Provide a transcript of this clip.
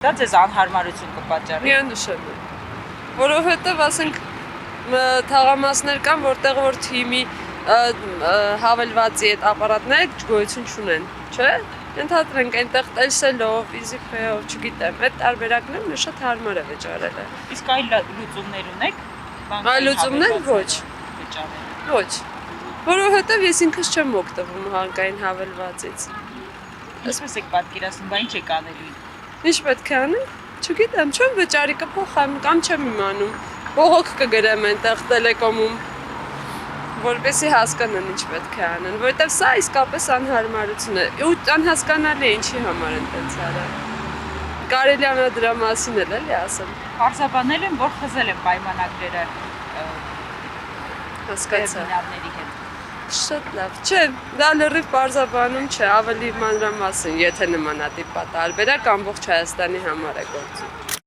Դա ձեզ անհարմարություն կպատճառի։ Միանշանակ։ Որովհետև ասենք թաղամասներ կան, որտեղ որ թիմի հավելվածի այդ ապարատները գոյություն չունեն, չէ՞։ Ենթադրենք այնտեղ տելսելով, իզիփեով, չգիտեմ, այդ տարբերակներն մեզ շատ հարմար է վճարել։ Իսկ այլ լուծումներ ունեք։ Այլ լուծումներ ոչ։ Ոչ։ Որովհետև ես ինքս չեմ օգտվում հարկային հավելվածից։ Ինչպես եք պատկերացնում, բա ինչ եք անելու։ Ինչ պետք է անեմ։ Չգիտեմ, չեմ վճարի կփոխեմ կամ չեմ իմանում։ Բողոք կգրեմ այնտեղ տելեկոմում, որպեսզի հասկանան ինչ պետք է անեն, որովհետև սա իսկապես անհարմարություն է։ Ու անհասկանալի է ինչի համար են տենց արել։ Կարելի է դրա մասին էլի ասեմ։ Պարզաբանել եմ, որ խզել են պայմանագրերը հասկացա։ տերմինալների հետ։ Շատ լավ։ Չէ, դա լրիվ պարզաբանում չէ, ավելի մանրամասն, եթե նմանատիպ տարբերակ ամբողջ Հայաստանի համար է գործում։